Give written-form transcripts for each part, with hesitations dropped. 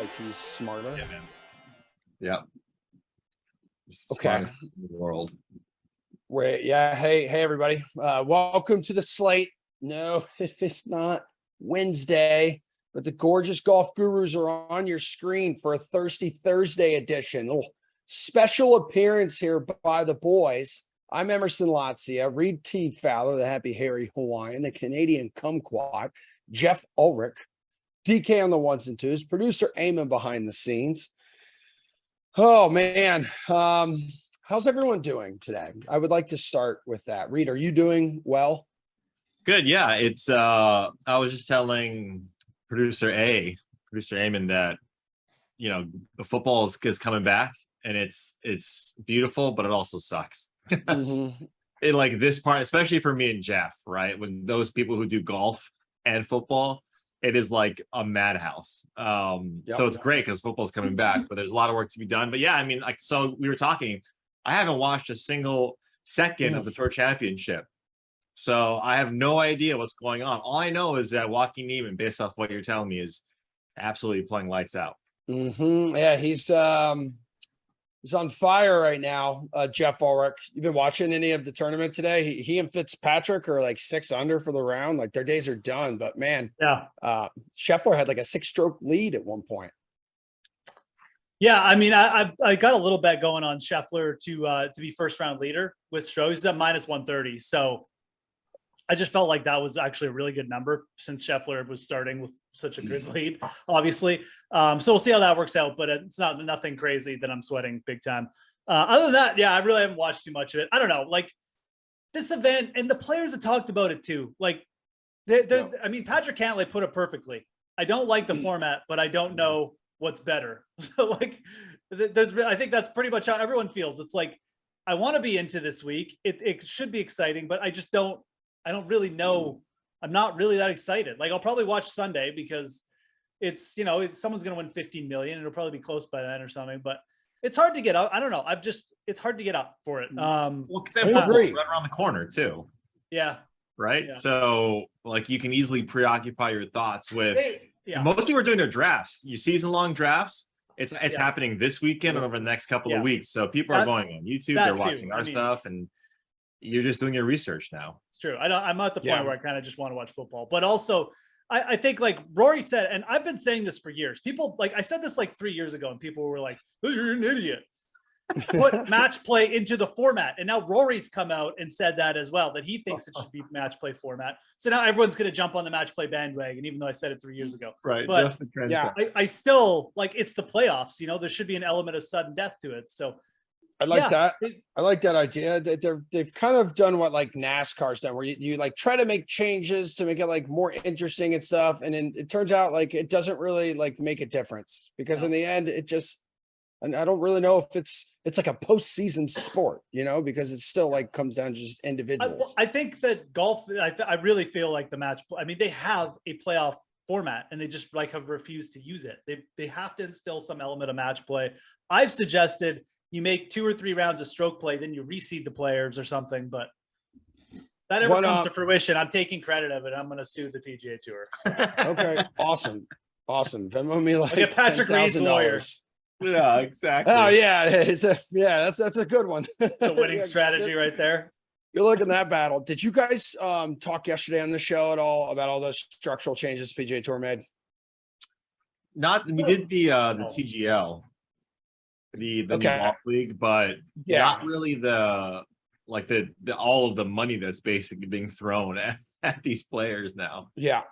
like he's smarter. Yeah, man. Yeah. Okay. In the world. Wait, yeah. Hey, everybody. Welcome to the Slate. No, it is not Wednesday, but the gorgeous golf gurus are on your screen for a Thirsty Thursday edition. A little special appearance here by the boys. I'm Emerson Latzia, Reed T. Fowler, the Happy Harry Hawaiian, the Canadian Kumquat, Jeff Ulrich, DK on the ones and twos, producer Eamon behind the scenes. Oh, man. How's everyone doing today? I would like to start with that. Reed, are you doing well? Good. Yeah. It's I was just telling producer Eamon that, you know, the football is coming back and it's beautiful, but it also sucks. It like this part, especially for me and Jeff, right? When those people who do golf and football, it is like a madhouse. So it's great because football's coming back, but there's a lot of work to be done. But yeah, I mean, like, so we were talking, I haven't watched a single second of the Tour Championship. So I have no idea what's going on. All I know is that Joaquin Niemann, based off what you're telling me, is absolutely playing lights out. Yeah, he's on fire right now. Jeff Ulrich, you've been watching any of the tournament today? He and Fitzpatrick are like 6 under for the round. Like their days are done. But man, Scheffler had like a 6-stroke lead at one point. Yeah, I mean, I got a little bet going on Scheffler to be first round leader with strokes. He's at -130. So I just felt like that was actually a really good number since Scheffler was starting with such a good lead, obviously. So we'll see how that works out, but it's nothing crazy that I'm sweating big time. Other than that, yeah, I really haven't watched too much of it. I don't know, like this event and the players that talked about it too. Like, I mean, Patrick Cantlay put it perfectly. I don't like the format, but I don't know what's better. So like, I think that's pretty much how everyone feels. It's like, I want to be into this week. It should be exciting, but I don't really know. I'm not really that excited. Like I'll probably watch Sunday because it's, you know, someone's going to win 15 million. It'll probably be close by then or something, but it's hard to get up. I don't know. It's hard to get up for it. Well, because right around the corner too. Yeah. Right. Yeah. So like you can easily preoccupy your thoughts with, yeah. Most people are doing their drafts, season long drafts. It's happening this weekend and over the next couple of weeks. So people are going on YouTube. They're watching our stuff and you're just doing your research now. It's true. I'm at the point where I kind of just want to watch football, but also I think like Rory said, and I've been saying this for years, people like, I said this like 3 years ago and people were like, oh, you're an idiot. Put match play into the format. And now Rory's come out and said that as well, that he thinks it should be match play format. So now everyone's going to jump on the match play bandwagon, even though I said it 3 years ago. Right. But just the trend. Yeah, I still like, it's the playoffs, you know, there should be an element of sudden death to it. So I like that. I like that idea. They've kind of done what like NASCAR's done, where you like try to make changes to make it like more interesting and stuff. And then it turns out like it doesn't really like make a difference because in the end, and I don't really know if it's like a postseason sport, you know, because it still like comes down to just individuals. I think that golf, I really feel like the match. I mean, they have a playoff format and they just like have refused to use it. They have to instill some element of match play. I've suggested you make 2 or 3 rounds of stroke play, then you reseed the players or something, but that never comes to fruition. I'm taking credit of it. I'm going to sue the PGA Tour. Okay. Awesome. Venmo me like get Patrick Reed's lawyers. Yeah, exactly. Oh yeah. That's a good one. The winning strategy right there. Good luck in that battle. Did you guys talk yesterday on the show at all about all the structural changes PGA Tour made? We did the TGL. The new golf league, but not really the all of the money that's basically being thrown at these players now. Yeah.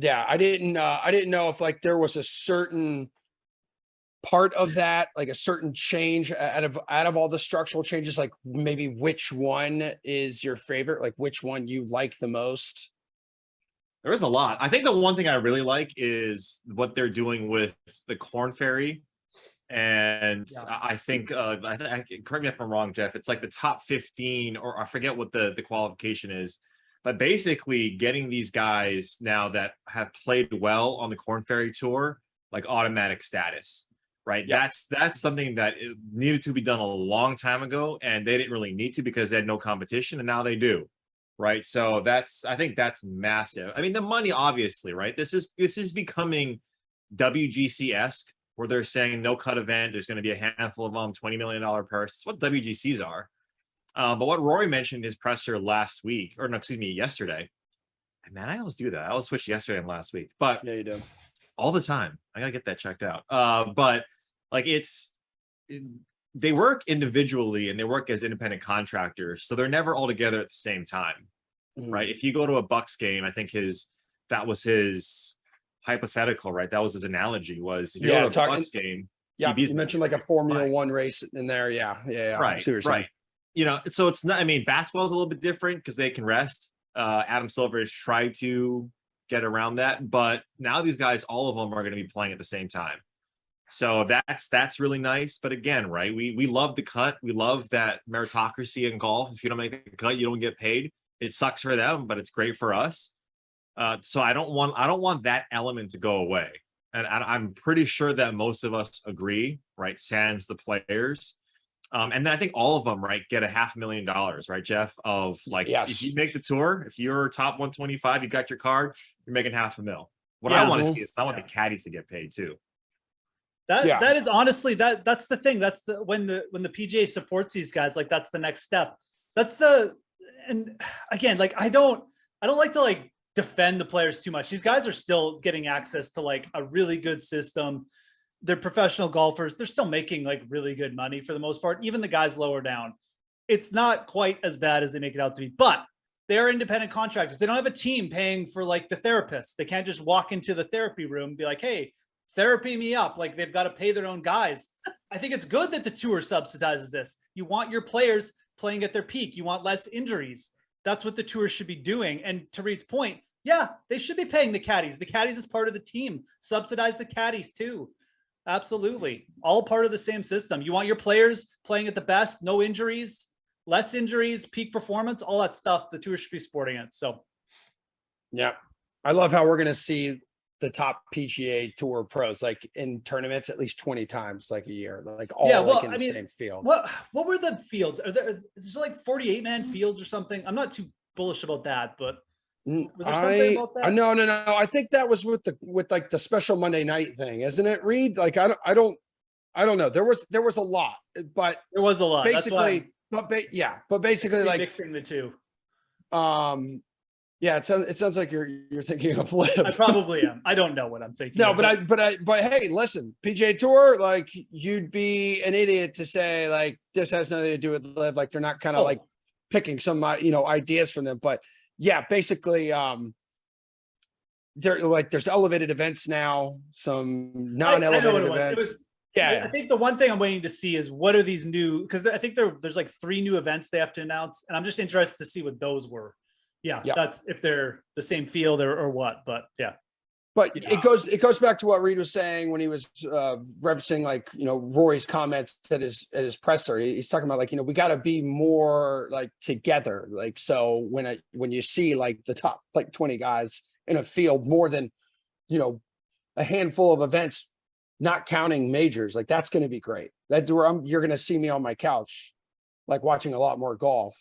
I didn't know if like there was a certain part of that, like a certain change out of all the structural changes, like maybe which one is your favorite, like which one you like the most. There is a lot. I think the one thing I really like is what they're doing with the Corn Ferry. And I think, correct me if I'm wrong, Jeff, it's like the top 15, or I forget what the qualification is, but basically getting these guys now that have played well on the Corn Ferry Tour, like automatic status, right? Yep. That's something that needed to be done a long time ago, and they didn't really need to because they had no competition, and now they do, right? So I think that's massive. I mean, the money, obviously, right? This is becoming WGC-esque, where they're saying no cut event. There's going to be a handful of them, $20 million purse. It's what WGCs are. But what Rory mentioned in his presser last week, or no, excuse me, yesterday. And man, I always do that. I always switch yesterday and last week, but Yeah, you do. all the time. I gotta get that checked out. But like they work individually and they work as independent contractors, so they're never all together at the same time, right? If you go to a Bucks game, I think that was his hypothetical, right? That was his analogy. Was if you go to a Bucks game, yeah, TB's you mentioned like a Formula One race in there. Yeah. Right, right. You know, so it's not. I mean, basketball is a little bit different because they can rest. Adam Silver has tried to get around that, but now these guys, all of them are going to be playing at the same time. So that's really nice. But again, right, we love the cut. We love that meritocracy in golf. If you don't make the cut, you don't get paid. It sucks for them, but it's great for us. So I don't want that element to go away. And I'm pretty sure that most of us agree, right? Sans the players. And then I think all of them, right, get $500,000, right, Jeff? Of like, if you make the tour, if you're top 125, you got your card, you're making $500,000. What I want to see is I want the caddies to get paid too. That is honestly that's the thing. That's when the PGA supports these guys, like that's the next step. And again, like I don't like to like defend the players too much. These guys are still getting access to like a really good system. They're professional golfers. They're still making like really good money for the most part. Even the guys lower down, it's not quite as bad as they make it out to be, but they're independent contractors. They don't have a team paying for like the therapist. They can't just walk into the therapy room and be like, hey, therapy me up. Like they've got to pay their own guys. I think it's good that the tour subsidizes this. You want your players playing at their peak. You want less injuries. That's what the tour should be doing. And to Reed's point, yeah, they should be paying the caddies. The caddies is part of the team. Subsidize the caddies too. Absolutely. All part of the same system. You want your players playing at the best, no injuries, less injuries, peak performance, all that stuff. The tour should be sporting it. So, yeah, I love how we're going to see the top PGA Tour pros like in tournaments at least 20 times like a year, like all like in the same field. What were the fields? Is there like 48-man fields or something? I'm not too bullish about that, but was there something about that? No. I think that was with like the special Monday night thing, isn't it, Reed? Like I don't know. There was a lot, but there was a lot. Basically, but basically like mixing the two. Yeah, it sounds like you're thinking of Liv. I probably am. I don't know what I'm thinking. No, but hey, listen, PGA Tour, like you'd be an idiot to say like this has nothing to do with Liv. Like they're not kind of like picking some ideas from them. But yeah, basically, they're like there's elevated events now, some non-elevated events. I think the one thing I'm waiting to see is what are these new, because I think there's like 3 new events they have to announce, and I'm just interested to see what those were. Yeah, that's if they're the same field or what, but yeah. But it goes back to what Reed was saying when he was referencing like, Rory's comments at his presser. He's talking about like, we got to be more like together. Like, so when you see like the top like 20 guys in a field more than, a handful of events, not counting majors, like that's going to be great. That's where you're going to see me on my couch, like watching a lot more golf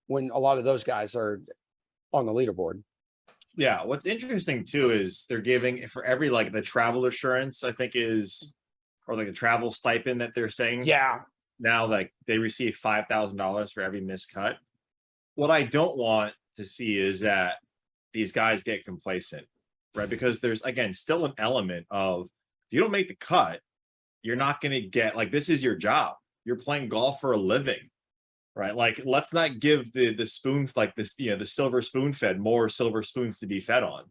when a lot of those guys are on the leaderboard. Yeah, what's interesting too is they're giving for every like the travel assurance, I think or like the travel stipend that they're saying. Yeah. Now like they receive $5,000 for every missed cut. What I don't want to see is that these guys get complacent, right? Because there's again still an element of if you don't make the cut, you're not going to get like this is your job. You're playing golf for a living. Right. Like, let's not give the spoon like this, the silver spoon fed more silver spoons to be fed on.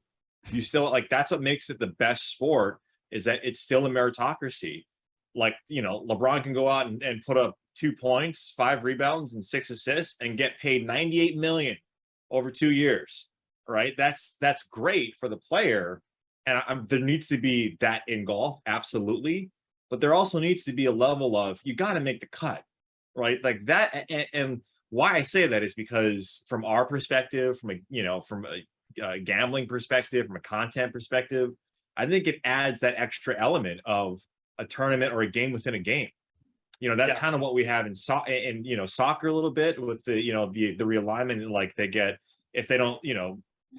You still like that's what makes it the best sport is that it's still a meritocracy. Like, LeBron can go out and put up 2 points, 5 rebounds and 6 assists and get paid $98 million over 2 years. Right. That's great for the player. And there needs to be that in golf. Absolutely. But there also needs to be a level of you got to make the cut. Right, like that, and why I say that is because from our perspective, from a gambling perspective, from a content perspective, I think it adds that extra element of a tournament or a game within a game. That's kind of what we have in soccer a little bit with the the realignment. Like they get if they don't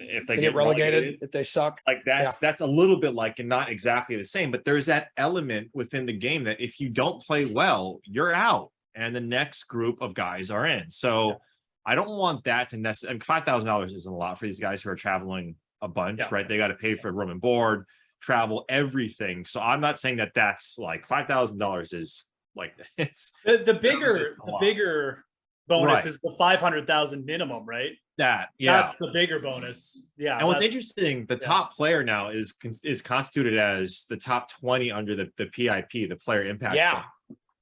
if They get relegated if they suck. like that's a little bit like, and not exactly the same, but there's that element within the game that if you don't play well, you're out, and the next group of guys are in. So I don't want that to necessarily. $5,000 isn't a lot for these guys who are traveling a bunch, right? They got to pay for room and board, travel, everything. So I'm not saying that that's like $5,000 is like it's the bigger bonus Right. is the 500,000 minimum, right? that's the bigger bonus. Yeah. And what's that's- interesting, the top player now is constituted as the top 20 under the PIP, the player impact. Yeah. Fund.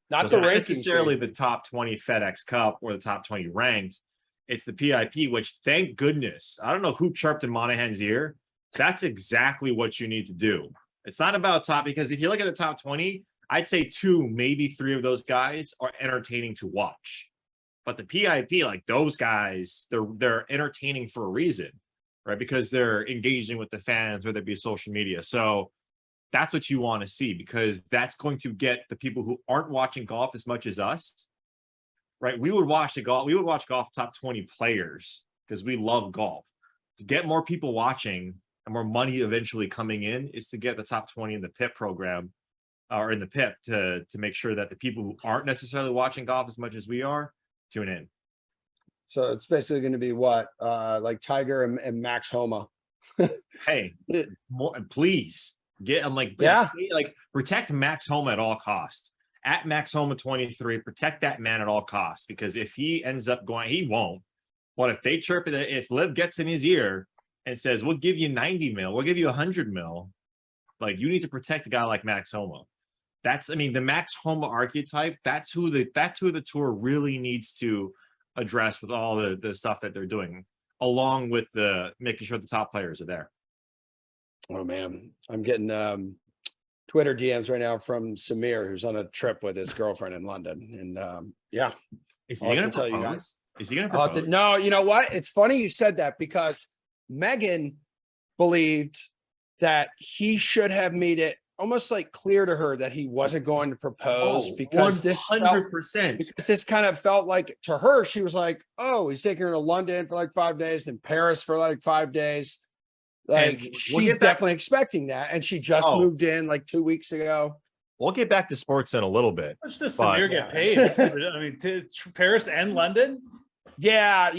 Not So the it's rankings. not necessarily the top 20 FedEx Cup or the top 20 ranked. It's the PIP, which thank goodness, I don't know who chirped in Monahan's ear. That's exactly what you need to do. It's not about top, because if you look at the top 20, I'd say 2, maybe 3 of those guys are entertaining to watch. But the PIP, like those guys, they're entertaining for a reason, right? Because they're engaging with the fans, whether it be social media. So that's what you want to see, because that's going to get the people who aren't watching golf as much as us, right? We would watch golf top 20 players because we love golf. To get more people watching and more money eventually coming in is to get the top 20 in the PIP program, or in the PIP, to make sure that the people who aren't necessarily watching golf as much as we are tune in. So it's basically going to be what, like Tiger and Max Homa. Hey, more, please get. I'm like, like protect Max Homa at all costs. At Max Homa 23, protect that man at all costs, because if he ends up going, he won't. But if they chirp it, if Liv gets in his ear and says, "We'll give you 90 mil, we'll give you 100 mil," like, you need to protect a guy like Max Homa. That's, I mean, the Max Homa archetype. That's who the tour really needs to address with all the stuff that they're doing, along with the making sure the top players are there. Oh man, I'm getting Twitter DMs right now from Samir, who's on a trip with his girlfriend in London, and yeah. Is I'll he have going to to tell you propose? guys. Is he going to propose? No, you know what? It's funny you said that, because Megan believed that he should have made it almost like clear to her that he wasn't going to propose, because this 100%. because this kind of felt like, to her, she was like, oh, he's taking her to London for like 5 days, and Paris for like 5 days. Like, we'll she's definitely expecting that. And she just moved in like 2 weeks ago. We'll get back to sports in a little bit. Let's just Samir get paid. I mean, to Paris and London. Yeah.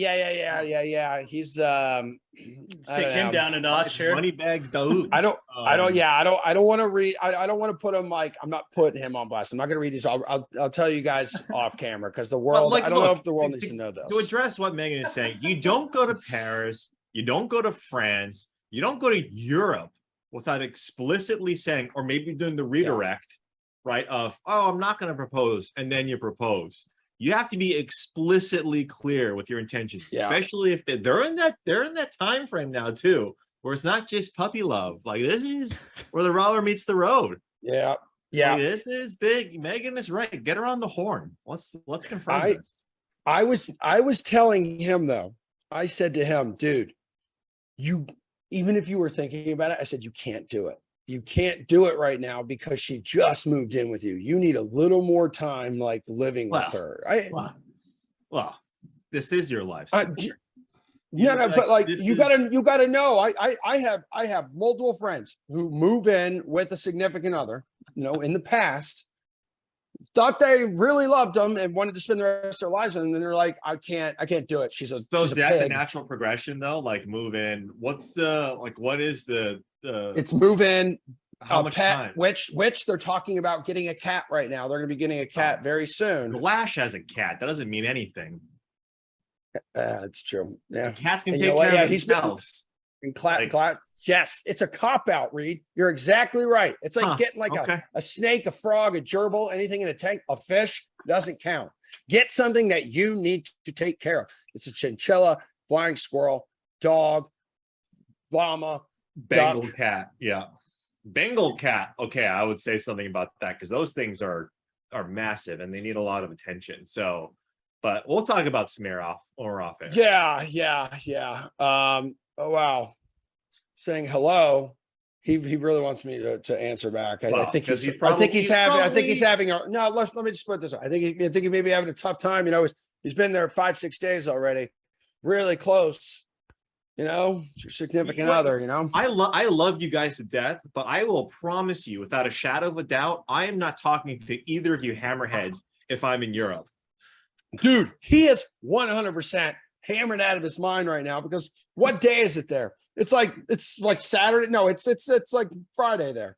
He's take him down a notch here. Money bags, though. I don't want to read. I don't want to put him, like, I'm not putting him on blast. I'm not going to read these. I'll tell you guys off camera, because the world, I don't know if the world needs to know this. To address what Megan is saying, you don't go to Paris, you don't go to France, you don't go to Europe without explicitly saying, or maybe doing the redirect, right? Of, oh, I'm not going to propose, and then you propose. You have to be explicitly clear with your intentions, especially if they're in that time frame now too, where it's not just puppy love. Like, this is where the rubber meets the road. Yeah. Like, this is big. Megan is right. Get her on the horn. Let's confirm this. I was telling him, though. I said to him, dude, even if you were thinking about it, I said, you can't do it. You can't do it right now, because she just moved in with you. You need a little more time, like, living with her. Well, this is your life. But like, you gotta know. I have multiple friends who move in with a significant other, in the past, thought they really loved them and wanted to spend the rest of their lives with them, and then they're like, I can't do it. She's is that pig. the natural progression, though? Like, move in. What is the it's move in, how much pet, time? which they're talking about getting a cat right now. They're going to be getting a cat very soon. Lash has a cat. That doesn't mean anything. It's true. Yeah, Cats can take care of themselves. Yes, it's a cop out, Reed. You're exactly right. It's like getting like a snake, a frog, a gerbil, anything in a tank. A fish doesn't count. Get something that you need to take care of. It's a chinchilla, flying squirrel, dog, llama, Bengal duck. cat. Yeah. Bengal cat. Okay, I would say something about that, because those things are massive and they need a lot of attention. So, but we'll talk about Samir off air. Yeah. Oh wow. Saying hello. He really wants me to answer back. I think he's having a no. Let me just put this. I think he may be having a tough time. He's been there 5-6 days already. Really close. You know, it's your significant What- other, you know? I love you guys to death, but I will promise you, without a shadow of a doubt, I am not talking to either of you hammerheads if I'm in Europe. Dude, he is 100% hammered out of his mind right now because what day is it there? It's like Saturday. No, it's like Friday there.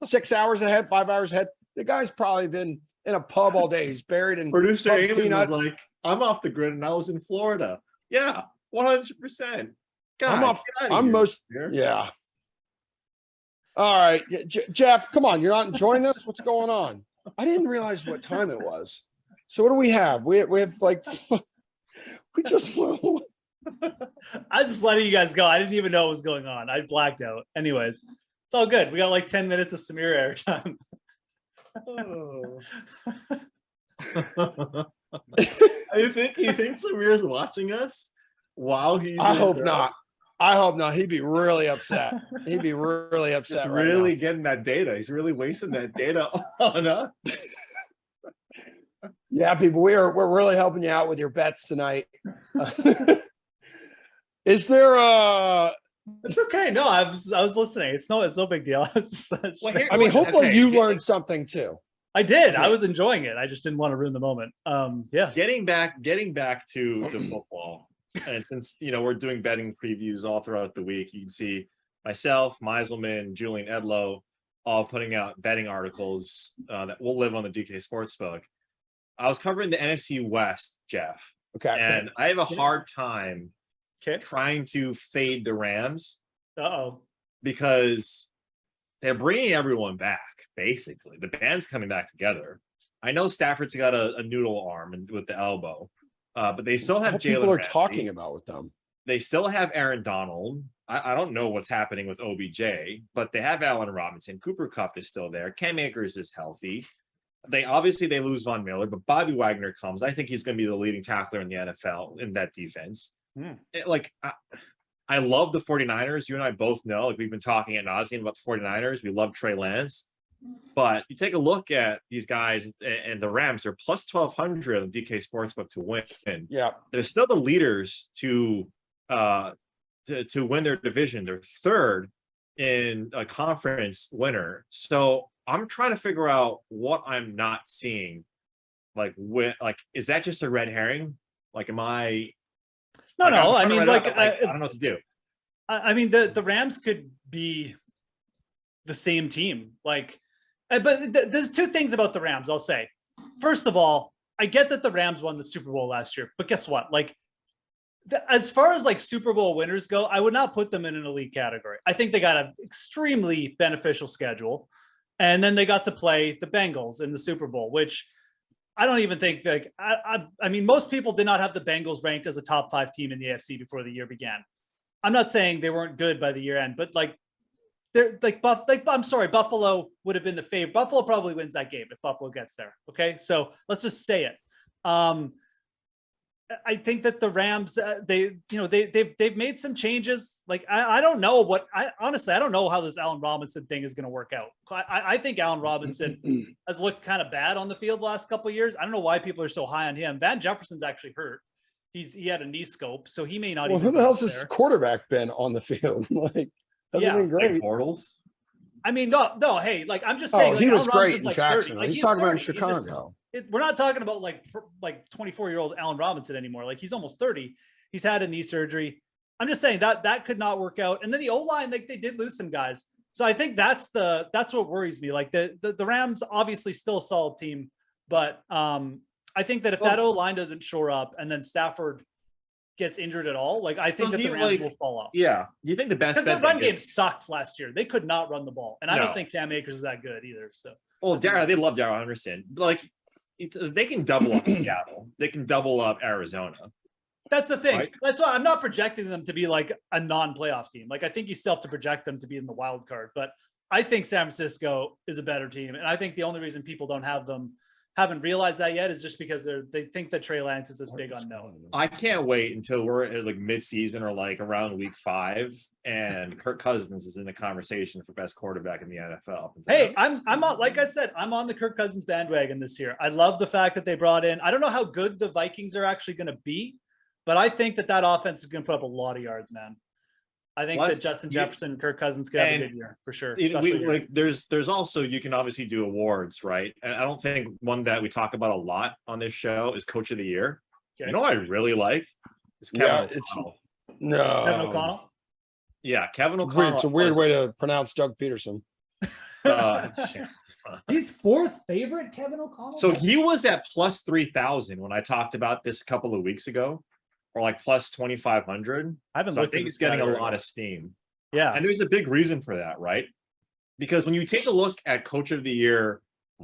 6 hours ahead, 5 hours ahead. The guy's probably been in a pub all day. He's buried in Producer pub Amos peanuts. was like, I'm off the grid and I was in Florida. Yeah, 100%. I'm off. Get outta I'm here, most. here. Yeah. All right, Jeff, come on. You're not enjoying this? What's going on? I didn't realize what time it was. So what do we have? We have like we just I was just letting you guys go. I didn't even know what was going on. I blacked out. Anyways, it's all good. We got like 10 minutes of Samir airtime. You think Samir's watching us while he's I hope not. I hope not. He'd be really upset. He'd be really upset. He's Right really now. getting that data. He's really wasting that data on us. Yeah, people, we're really helping you out with your bets tonight. Is there It's okay. No, I was listening. It's no big deal. I mean, hopefully you learned something too. I did. I was enjoying it. I just didn't want to ruin the moment. Yeah. Getting back to football, and since we're doing betting previews all throughout the week, you can see myself, Meiselman, Julian Edlow, all putting out betting articles that will live on the DK Sportsbook. I was covering the NFC West, Jeff, Okay. and I have a hard time Okay. trying to fade the Rams Uh-oh. because they're bringing everyone back. Basically, the band's coming back together. I know Stafford's got a noodle arm and with the elbow, but they still have Jalen. People are Ramsey. talking about with them. They still have Aaron Donald. I don't know what's happening with OBJ, but they have Allen Robinson. Cooper Kupp is still there. Cam Akers is healthy. They lose Von Miller, but Bobby Wagner comes. I think he's going to be the leading tackler in the NFL in that defense. I love the 49ers. You and I both know, like we've been talking ad nauseum about the 49ers. We love Trey Lance. But you take a look at these guys and the Rams, they're plus 1,200 on the DK Sportsbook to win. Yeah. They're still the leaders to win their division. They're third in a conference winner. So I'm trying to figure out what I'm not seeing. Is that just a red herring? Am I? No. I mean, I don't know what to do. I mean, the Rams could be the same team. But there's two things about the Rams, I'll say. First of all, I get that the Rams won the Super Bowl last year, but guess what? As far as Super Bowl winners go, I would not put them in an elite category. I think they got an extremely beneficial schedule. And then they got to play the Bengals in the Super Bowl, which I don't even think I mean, most people did not have the Bengals ranked as a top 5 team in the AFC before the year began. I'm not saying they weren't good by the year end, but I'm sorry, Buffalo would have been the favorite. Buffalo probably wins that game if Buffalo gets there. Okay. So let's just say it. I think that the Rams, they've made some changes. I don't know honestly, I don't know how this Allen Robinson thing is going to work out. I think Allen Robinson has looked kind of bad on the field the last couple of years. I don't know why people are so high on him. Van Jefferson's actually hurt. He had a knee scope, so he may not. Well, even who the hell's this quarterback been on the field? Hasn't been great. Portals. I mean, no. Hey, I'm just saying. He was Allen great in Robinson's Jacksonville. 30. He's talking about in 30. Chicago. We're not talking about 24-year-old Allen Robinson anymore. He's almost 30. He's had a knee surgery. I'm just saying that could not work out. And then the O-line, they did lose some guys. So I think that's what worries me. The Rams obviously still a solid team, but I think that if that O-line doesn't shore up and then Stafford gets injured at all, I think that the Rams will fall off. Yeah. Do you think the best because their run game sucked last year? They could not run the ball, and I don't think Cam Akers is that good either. So, they love Darrell Henderson. They can double up Seattle. They can double up Arizona. That's the thing. Right? That's why I'm not projecting them to be a non-playoff team. I think you still have to project them to be in the wild card. But I think San Francisco is a better team, and I think the only reason people haven't realized that yet is just because they think that Trey Lance is this big unknown. I can't wait until we're at mid-season or around week 5 and Kirk Cousins is in the conversation for best quarterback in the NFL. Hey, I'm on, like I said, I'm on the Kirk Cousins bandwagon this year. I love the fact that they brought in, I don't know how good the Vikings are actually going to be, but I think that offense is going to put up a lot of yards, man. I think Plus, that Justin Jefferson and Kirk Cousins could have a good year for sure. Like there's also, you can obviously do awards, right? And I don't think one that we talk about a lot on this show is Coach of the Year. Okay. You know what I really like? It's Kevin O'Connell. Kevin O'Connell. Yeah, Kevin O'Connell. It's a weird way to pronounce Doug Peterson. He's fourth favorite, Kevin O'Connell. So he was at plus 3,000 when I talked about this a couple of weeks ago, or like plus 2,500. I think he's getting a lot of steam. Yeah, and there's a big reason for that, right? Because when you take a look at Coach of the Year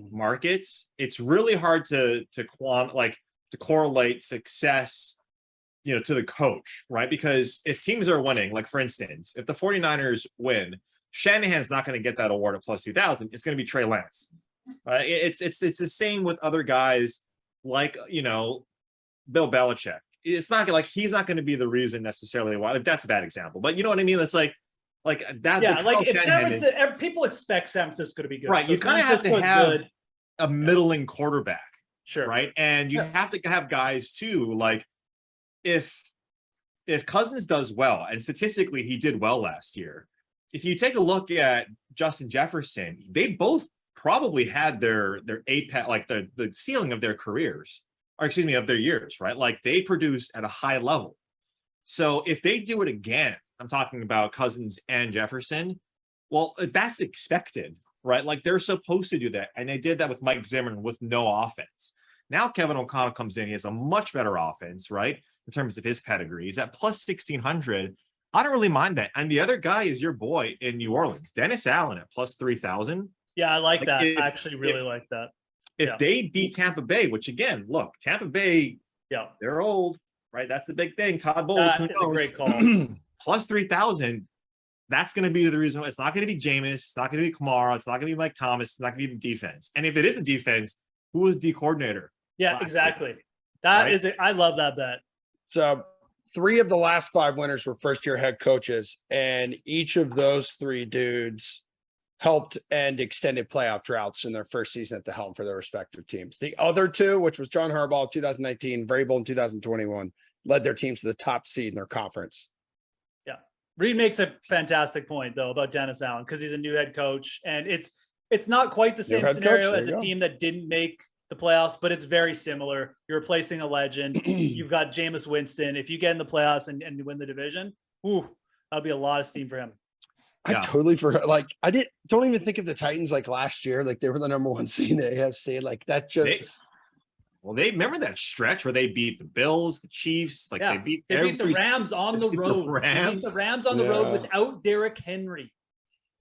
markets, it's really hard to correlate success, to the coach, right? Because if teams are winning, like for instance, if the 49ers win, Shanahan's not going to get that award at plus 2,000. It's going to be Trey Lance. It's the same with other guys like, Bill Belichick. It's not like he's not going to be the reason necessarily why. Like, that's a bad example, but you know what I mean? It's like that. Yeah, like people expect San Francisco to be good. Right. So you kind of have to have a middling quarterback. Sure. Right. And you have to have guys too. Like if Cousins does well, and statistically he did well last year, if you take a look at Justin Jefferson, they both probably had their apex, like the ceiling of their careers, or excuse me, of their years, right? Like they produced at a high level. So if they do it again, I'm talking about Cousins and Jefferson, well, that's expected, right? Like they're supposed to do that. And they did that with Mike Zimmerman with no offense. Now Kevin O'Connell comes in, he has a much better offense, right? In terms of his pedigree. He's at plus 1,600. I don't really mind that. And the other guy is your boy in New Orleans, Dennis Allen at plus 3,000. Yeah, I like that. I actually really like that. If they beat Tampa Bay, which again, look, Tampa Bay, they're old, right? That's the big thing. Todd Bowles, who knows? A great call. Plus 3,000. That's going to be the reason. It's not going to be Jameis. It's not going to be Kamara. It's not going to be Mike Thomas. It's not going to be the defense. And if it is a defense, who was the coordinator? Yeah, exactly. That is it. I love that bet. So 3 of the last 5 winners were first-year head coaches, and each of those 3 dudes helped end extended playoff droughts in their first season at the helm for their respective teams. The other 2, which was John Harbaugh in 2019, Vrabel in 2021, led their teams to the top seed in their conference. Yeah. Reed makes a fantastic point, though, about Dennis Allen, because he's a new head coach, and it's not quite the same scenario as a team that didn't make the playoffs, but it's very similar. You're replacing a legend. You've got Jameis Winston. If you get in the playoffs and you win the division, that'll be a lot of steam for him. I totally forgot. Like don't even think of the Titans like last year. Like they were the number 1 seed in the AFC. Like that just. They remember that stretch where they beat the Bills, the Chiefs. Like they beat the Rams on the road. They beat the Rams on the road without Derrick Henry.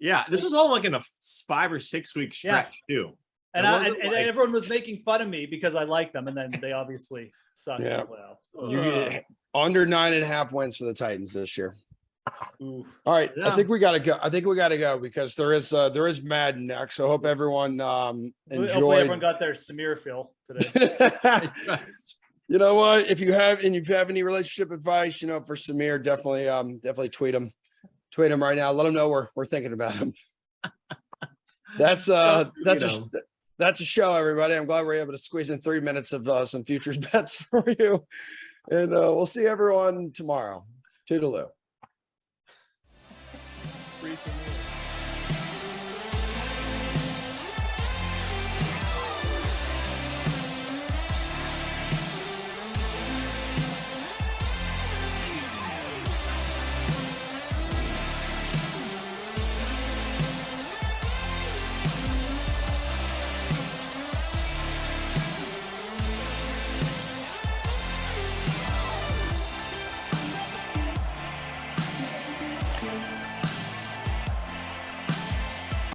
Yeah, this was all like in a 5 or 6 week stretch too. And everyone was making fun of me because I liked them, and then they obviously sucked in the playoffs. You get under 9.5 wins for the Titans this year. Ooh. All right, I think we gotta go because there is Madden next. So I hope everyone enjoyed. Hopefully everyone got their Samir fill today. You know what? If you have any relationship advice, for Samir, definitely tweet him right now. Let him know we're thinking about him. That's a show, everybody. I'm glad we're able to squeeze in 3 minutes of some futures bets for you, and we'll see everyone tomorrow. Toodaloo.